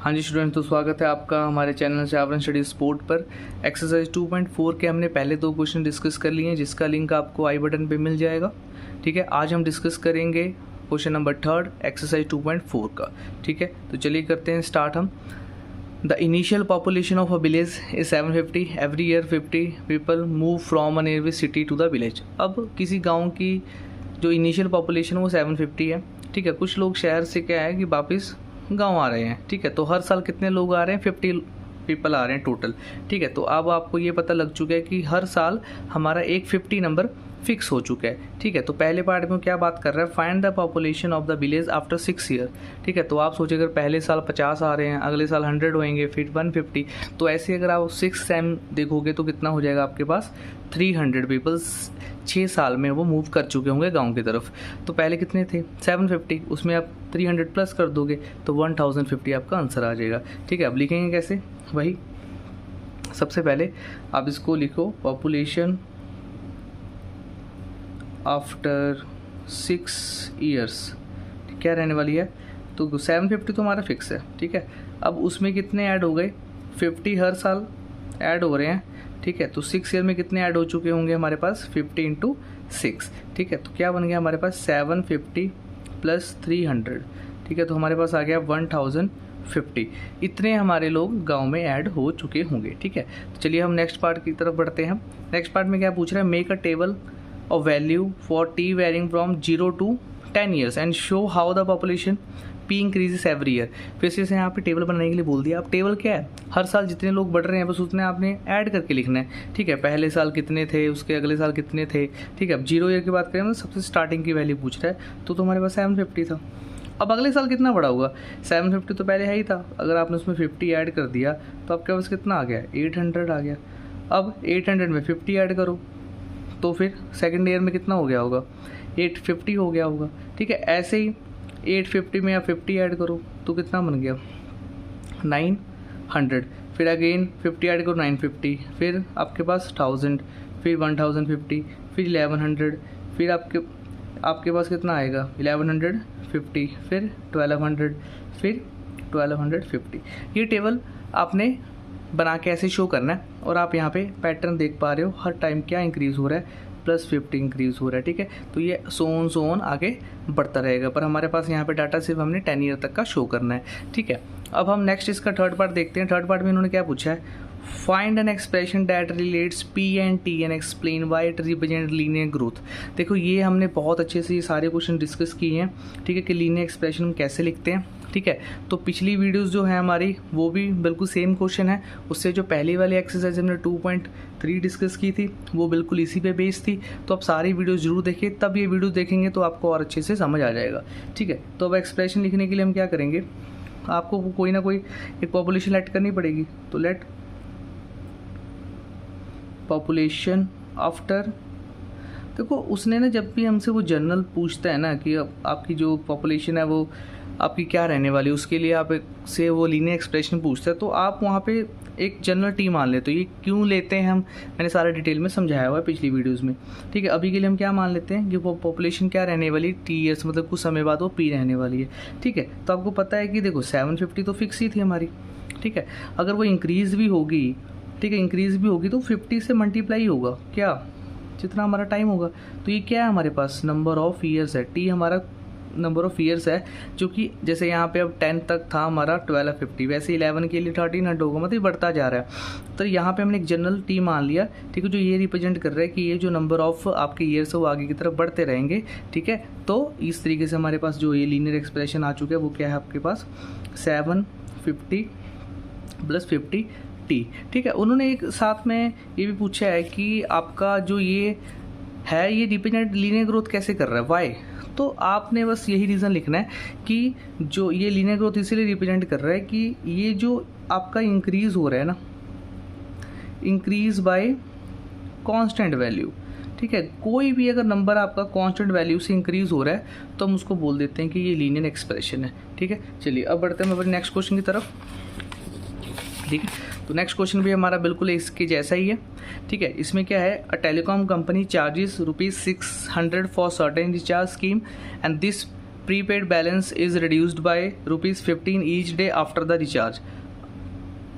हाँ जी स्टूडेंट, तो स्वागत है आपका हमारे चैनल चावरन स्टडी स्पोर्ट पर। एक्सरसाइज 2.4 के हमने पहले 2 क्वेश्चन डिस्कस कर लिए हैं, जिसका लिंक आपको आई बटन पे मिल जाएगा। ठीक है, आज हम डिस्कस करेंगे क्वेश्चन नंबर 3 एक्सरसाइज 2.4 का। ठीक है, तो चलिए करते हैं स्टार्ट हम। The initial population of a village is 750। Every year 50 people move from a nearby city to the village. अब किसी गाँव की जो इनिशियल पॉपुलेशन है वो 750 है। ठीक है, कुछ लोग शहर से क्या है कि वापस गांव आ रहे हैं। ठीक है, तो हर साल कितने लोग आ रहे हैं? 50 पीपल आ रहे हैं टोटल। ठीक है, तो अब आपको ये पता लग चुका है कि हर साल हमारा एक 50 नंबर फिक्स हो चुका है। ठीक है, तो पहले पार्ट में क्या बात कर रहा है? Find the population of the village after 6 year. ठीक है, तो आप सोचिए अगर पहले साल 50 आ रहे हैं, अगले साल 100 होंगे, फिर 150, तो ऐसे अगर आप 6 टाइम देखोगे तो कितना हो जाएगा आपके पास? 300 पीपल्स 6 साल में वो मूव कर चुके होंगे गांव की तरफ। तो पहले कितने थे? 750, उसमें आप 300 प्लस कर दोगे तो 1050 आपका आंसर आ जाएगा। ठीक है, अब लिखेंगे कैसे? वही सबसे पहले आप इसको लिखो, पॉपुलेशन आफ्टर 6 ईयर्स क्या रहने वाली है? तो 750 तो हमारा फिक्स है। ठीक है, अब उसमें कितने ऐड हो गए? 50 हर साल ऐड हो रहे हैं। ठीक है, तो 6 ईयर में कितने ऐड हो चुके होंगे हमारे पास? 50 इंटू 6। ठीक है, तो क्या बन गया हमारे पास? 750 प्लस 300। ठीक है, तो हमारे पास आ गया 1050। इतने हमारे लोग गांव में ऐड हो चुके होंगे। ठीक है, तो चलिए हम नेक्स्ट पार्ट की तरफ बढ़ते हैं। नेक्स्ट पार्ट में क्या पूछ रहा है? Make a table of value for T varying from 0 to 10 years and show how the population P increases every year. फिर से यहाँ पे टेबल बनाने के लिए बोल दिया। अब टेबल क्या है? हर साल जितने लोग बढ़ रहे हैं बस उतने आपने ऐड करके लिखना है। ठीक है, पहले साल कितने थे, उसके अगले साल कितने थे। ठीक है, अब 0 ईयर की बात करें तो सबसे स्टार्टिंग की वैल्यू पूछ रहा है, तो हमारे पास 750 था। अब अगले साल कितना बढ़ा होगा? 750 तो पहले है ही था, अगर आपने उसमें 50 ऐड कर दिया तो आपके पास कितना आ गया? 800 आ गया। अब 800 में 50 ऐड करो तो फिर सेकेंड ईयर में कितना हो गया होगा? 850 हो गया होगा। ठीक है, ऐसे ही 850 में आप 50 ऐड करो तो कितना बन गया? 900। फिर अगेन 50 ऐड करो, 950, फिर आपके पास 1000, फिर 1050, फिर 1100, फिर आपके पास कितना आएगा? 1150, फिर 1200, फिर 1250। ये टेबल आपने बना के ऐसे शो करना है और आप यहाँ पे पैटर्न देख पा रहे हो, हर टाइम क्या इंक्रीज़ हो रहा है? +50 इंक्रीज़ हो रहा है। ठीक है, तो ये सोन आगे बढ़ता रहेगा, पर हमारे पास यहाँ पे डाटा सिर्फ हमने 10 ईयर तक का शो करना है। ठीक है, अब हम नेक्स्ट इसका थर्ड पार्ट देखते हैं। थर्ड पार्ट में इन्होंने क्या पूछा है? Find an expression that relates P and T and explain why it represent linear growth. देखो ये हमने बहुत अच्छे से ये सारे क्वेश्चन डिस्कस किए हैं। ठीक है, कि लीनियर एक्सप्रेशन हम कैसे लिखते हैं। ठीक है, तो पिछली वीडियोस जो है हमारी वो भी बिल्कुल सेम क्वेश्चन है। उससे जो पहली वाली एक्सरसाइज हमने 2.3 डिस्कस की थी वो बिल्कुल इसी पे बेस्ड थी। तो आप सारी वीडियोस जरूर देखिए, तब ये वीडियो देखेंगे तो आपको और अच्छे से समझ आ जाएगा। ठीक है, तो अब एक्सप्रेशन लिखने के लिए हम क्या करेंगे? आपको कोई ना कोई एक पॉपुलेशन लेट करनी पड़ेगी। तो लेट पॉपुलेशन आफ्टर, देखो उसने ना जब भी हमसे वो जनरल पूछता है ना कि आपकी जो पॉपुलेशन है वो आपकी क्या रहने वाली है, उसके लिए आप से वो लीनियर एक्सप्रेशन पूछता है, तो आप वहाँ पे एक जनरल टी मान लेते हो। ये क्यों लेते हैं हम, मैंने सारा डिटेल में समझाया हुआ है पिछली वीडियोस में। ठीक है, अभी के लिए हम क्या मान लेते हैं कि वो पॉपुलेशन क्या रहने वाली? टी ईयर्स, मतलब कुछ समय बाद वो पी रहने वाली है। ठीक है, तो आपको पता है कि देखो 750 तो फिक्स ही थी हमारी। ठीक है, अगर वो इंक्रीज़ भी होगी, ठीक है, इंक्रीज़ भी होगी तो 50 से मल्टीप्लाई होगा क्या? जितना हमारा टाइम होगा। तो ये क्या है हमारे पास? नंबर ऑफ़ ईयर्स है। टी हमारा नंबर ऑफ़ ईयर्स है, जो कि जैसे यहाँ पे अब 10 तक था हमारा 1250, वैसे 11 के लिए 1300 होगा, मतलब बढ़ता जा रहा है। तो यहाँ पे हमने एक जनरल टी मान लिया। ठीक है, जो ये रिप्रेजेंट कर रहा है कि ये जो नंबर ऑफ़ आपके ईयर्स है वो आगे की तरफ बढ़ते रहेंगे। ठीक है, तो इस तरीके से हमारे पास जो ये लीनियर एक्सप्रेशन आ चुका है वो क्या है आपके पास? 750 प्लस 50 टी। ठीक है, उन्होंने एक साथ में ये भी पूछा है कि आपका जो ये है ये रिप्रेजेंट लीनियर ग्रोथ कैसे कर रहा है? वाई। तो आपने बस यही रीज़न लिखना है कि जो ये लीनियर ग्रोथ इसीलिए रिप्रेजेंट कर रहा है कि ये जो आपका इंक्रीज़ हो रहा है ना, इंक्रीज़ बाय कांस्टेंट वैल्यू। ठीक है, कोई भी अगर नंबर आपका कांस्टेंट वैल्यू से इंक्रीज़ हो रहा है तो हम उसको बोल देते हैं कि ये लीनियर एक्सप्रेशन है। ठीक है, चलिए अब बढ़ते हैं अपने नेक्स्ट क्वेश्चन की तरफ। ठीक है, तो नेक्स्ट क्वेश्चन भी हमारा बिल्कुल इसके जैसा ही है। ठीक है, इसमें क्या है? A telecom company charges ₹600 for certain recharge scheme and this prepaid balance is reduced by ₹15 each day after the recharge.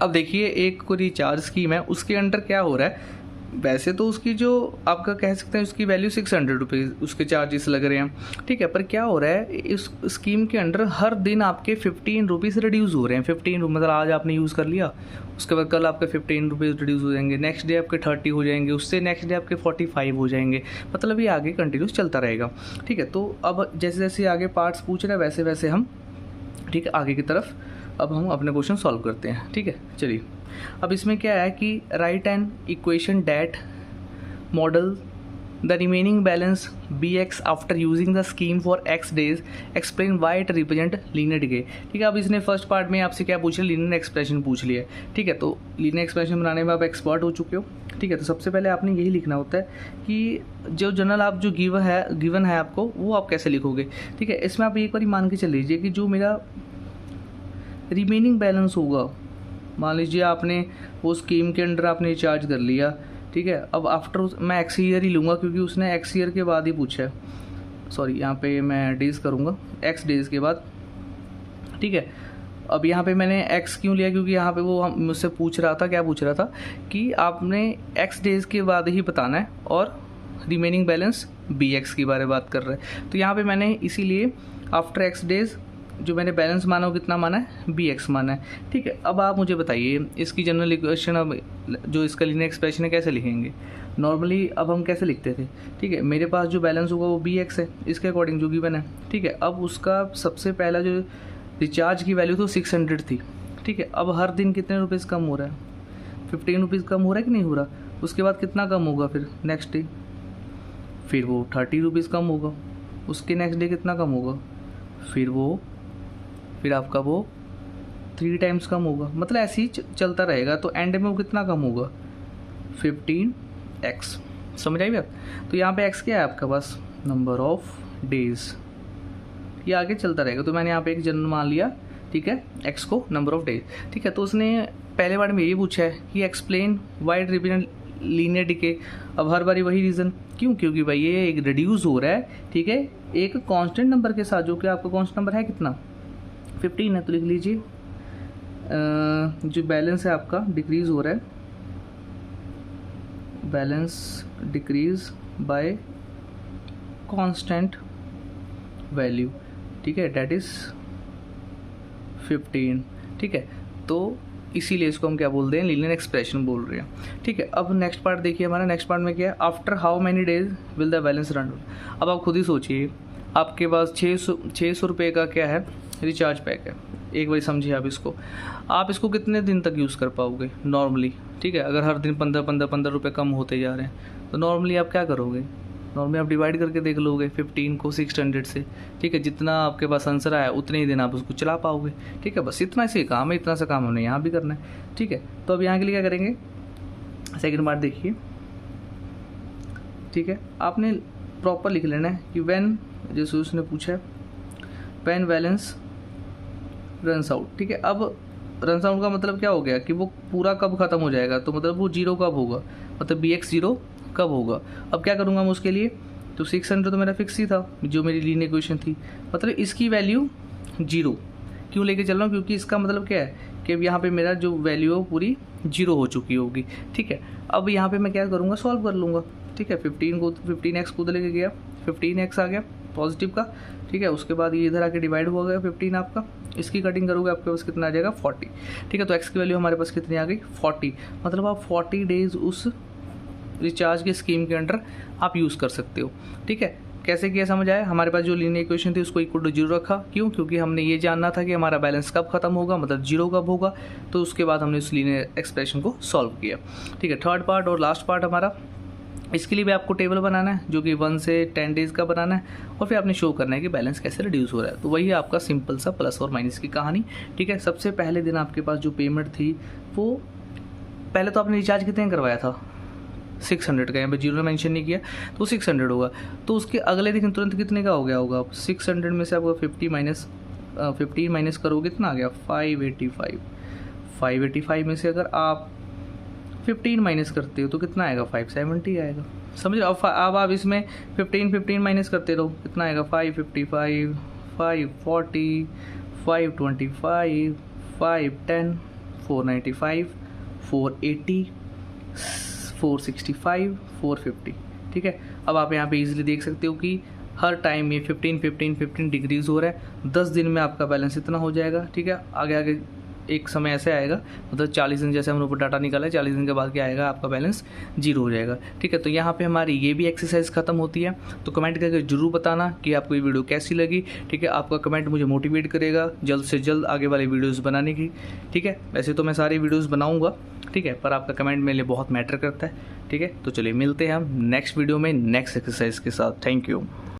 अब देखिए एक कोई रिचार्ज स्कीम है, उसके अंडर क्या हो रहा है, वैसे तो उसकी जो आपका कह सकते हैं उसकी वैल्यू ₹600 उसके चार्जेस लग रहे हैं, ठीक है, पर क्या हो रहा है इस स्कीम के अंडर हर दिन आपके ₹15 रिड्यूस हो रहे हैं। 15 मतलब आज आपने यूज़ कर लिया, उसके बाद कल आपके ₹15 रिड्यूस हो जाएंगे, नेक्स्ट डे आपके 30 हो जाएंगे, उससे नेक्स्ट डे आपके 45 हो जाएंगे, मतलब ये आगे कंटिन्यूस चलता रहेगा, ठीक है। तो अब जैसे जैसे आगे पार्ट्स पूछ रहे हैं वैसे वैसे हम, ठीक है, आगे की तरफ अब हम अपने क्वेश्चन सॉल्व करते हैं, ठीक है। चलिए अब इसमें क्या है कि right an equation that model the remaining balance bx after using the scheme for x days, explain why it represent linear decay, ठीक है। अब इसने फर्स्ट पार्ट में आपसे क्या पूछ लिया, लीनियर एक्सप्रेशन पूछ लिया है, ठीक है। तो लीनियर एक्सप्रेशन बनाने में आप एक्सपर्ट हो चुके हो, ठीक है। तो सबसे पहले आपने यही लिखना होता है कि जो जनरल आप जो गिवन है आपको वो आप कैसे लिखोगे, ठीक है। इसमें आप एक बार मान के चल लीजिए कि जो मेरा रिमेनिंग बैलेंस होगा, मान लीजिए आपने वो स्कीम के अंडर आपने रिचार्ज कर लिया, ठीक है। अब आफ्टर मैं एक्स ईयर ही लूँगा क्योंकि उसने एक्स ईयर के बाद ही पूछा है, सॉरी यहाँ पे मैं डेज करूँगा, एक्स डेज़ के बाद, ठीक है। अब यहाँ पे मैंने एक्स क्यों लिया, क्योंकि यहाँ पे वो मुझसे पूछ रहा था, क्या पूछ रहा था कि आपने एक्स डेज़ के बाद ही बताना है और रिमेनिंग बैलेंस bx के बारे में बात कर रहे हैं। तो यहाँ पे मैंने इसीलिए आफ्टर एक्स डेज़ जो मैंने बैलेंस माना वो कितना माना है, bx माना है, ठीक है। अब आप मुझे बताइए इसकी जनरल इक्वेशन, अब जो इसका लीनियर एक्सप्रेशन है कैसे लिखेंगे। नॉर्मली अब हम कैसे लिखते थे, ठीक है, मेरे पास जो बैलेंस होगा वो bx है, इसके अकॉर्डिंग जो गिवन है, ठीक है। अब उसका सबसे पहला जो रिचार्ज की वैल्यू तो 600 थी, ठीक है। अब हर दिन कितने रुपीज़ कम हो रहा है, ₹15 कम हो रहा है कि नहीं हो रहा, उसके बाद कितना कम होगा फिर नेक्स्ट डे, फिर वो ₹30 कम होगा, उसके नेक्स्ट डे कितना कम होगा, फिर आपका वो 3 टाइम्स कम होगा, मतलब ऐसे ही चलता रहेगा। तो एंड में वो कितना कम होगा, 15x, समझ आई बात। तो यहाँ पे x क्या है आपका पास, नंबर ऑफ डेज, ये आगे चलता रहेगा। तो मैंने यहाँ पे एक जनरल मान लिया, ठीक है, x को नंबर ऑफ डेज, ठीक है। तो उसने पहले बार में यही पूछा है कि explain why represent linear decay. अब हर बारी वही रीज़न, क्यों, क्योंकि भाई ये एक रिड्यूस हो रहा है, ठीक है, एक कांस्टेंट नंबर के साथ, जो कि आपका कांस्टेंट नंबर है कितना, 15 है। तो लिख लीजिए जो बैलेंस है आपका डिक्रीज हो रहा है, balance decrease by constant value, ठीक है, डेट इज 15, ठीक है। तो इसीलिए इसको हम क्या बोलते हैं, लीनियर एक्सप्रेशन बोल रहे हैं, ठीक है। अब नेक्स्ट पार्ट देखिए, हमारा नेक्स्ट पार्ट में क्या है, after how many days will the balance run. अब आप खुद ही सोचिए, आपके पास 600 रुपये का क्या है, रिचार्ज पैक है, एक बार समझिए आप इसको कितने दिन तक यूज़ कर पाओगे नॉर्मली, ठीक है। अगर हर दिन 15 रुपये कम होते जा रहे हैं तो नॉर्मली आप क्या करोगे, नॉर्मली आप डिवाइड करके देख लोगे 15 को 600 से, ठीक है। जितना आपके पास आंसर आया उतने ही दिन आप उसको चला पाओगे, ठीक है। बस इतना से काम है, इतना सा काम हमने यहाँ भी करना है, ठीक है। तो अब यहाँ के लिए क्या करेंगे, सेकेंड पार्ट देखिए, ठीक है। आपने प्रॉपर लिख लेना है कि व्हेन, जैसे उसने पूछा है व्हेन बैलेंस रन्स आउट, ठीक है। अब रन्स आउट का मतलब क्या हो गया कि वो पूरा कब ख़त्म हो जाएगा, तो मतलब वो 0 कब होगा, मतलब bx 0 कब होगा। अब क्या करूँगा मैं उसके लिए, तो 600 तो मेरा फिक्स ही था, जो मेरी लीनियर इक्वेशन थी, मतलब इसकी वैल्यू 0 क्यों लेके चल रहा हूँ, क्योंकि इसका मतलब क्या है कि अब यहाँ पे मेरा जो वैल्यू है वो पूरी 0 हो चुकी होगी, ठीक है। अब यहाँ पे मैं क्या करूँगा, सॉल्व कर लूँगा, ठीक है। 15x को लेके गया, 15x आ गया पॉजिटिव का, ठीक है। उसके बाद ये इधर आके डिवाइड हो गया 15 आपका, इसकी कटिंग करोगे आपके पास कितना आ जाएगा, 40, ठीक है। तो x की वैल्यू हमारे पास कितनी आ गई, 40, मतलब आप 40 डेज उस रिचार्ज के स्कीम के अंडर आप यूज़ कर सकते हो, ठीक है। कैसे किया समझ आया, हमारे पास जो लीनियर इक्वेशन थी उसको इक्वल टू 0 रखा, क्यों, क्योंकि हमने ये जानना था कि हमारा बैलेंस कब खत्म होगा, मतलब 0 कब होगा, तो उसके बाद हमने उस लीनियर एक्सप्रेशन को सॉल्व किया, ठीक है। थर्ड पार्ट और लास्ट पार्ट हमारा, इसके लिए भी आपको टेबल बनाना है जो कि 1 से 10 डेज़ का बनाना है, और फिर आपने शो करना है कि बैलेंस कैसे रिड्यूस हो रहा है। तो वही आपका सिंपल सा प्लस और माइनस की कहानी, ठीक है। सबसे पहले दिन आपके पास जो पेमेंट थी वो, पहले तो आपने रिचार्ज कितने करवाया था, 600 का, यहाँ पे 0 ने मेंशन नहीं किया तो 600 होगा। तो उसके अगले दिन तुरंत कितने का हो गया होगा, 600 में से आपको 15 माइनस करोगे कितना आ गया, 585 में से अगर आप 15 माइनस करते हो तो कितना आएगा, 570 आएगा, समझ रहे हो। अब आप इसमें 15 माइनस करते रहो, कितना आएगा, 555 540, 525, 510, 495, 480, 465, 450। ठीक है, अब आप यहाँ पे इजीली देख सकते हो कि हर टाइम ये 15 डिक्रीज़ हो रहा है। 10 दिन में आपका बैलेंस इतना हो जाएगा। ठीक है, आगे आगे एक समय ऐसे आएगा, मतलब 40 दिन, जैसे हमने ऊपर डाटा निकाला है, 40 दिन के बाद क्या आएगा, आपका बैलेंस 0 हो जाएगा। ठीक है, तो यहाँ पे हमारी ये भी एक्सरसाइज खत्म होती है। तो कमेंट करके जरूर बताना कि आपको ये वीडियो कैसी लगी। ठीक है, आपका कमेंट मुझे मोटिवेट करेगा जल्द से जल्द आगे वाली वीडियोज़ बनाने की। ठीक है, वैसे तो मैं सारी वीडियोज़ बनाऊँगा, ठीक है, पर आपका कमेंट मेरे लिए बहुत मैटर करता है। ठीक है, तो चलिए मिलते हैं हम नेक्स्ट वीडियो में नेक्स्ट एक्सरसाइज के साथ। Thank you.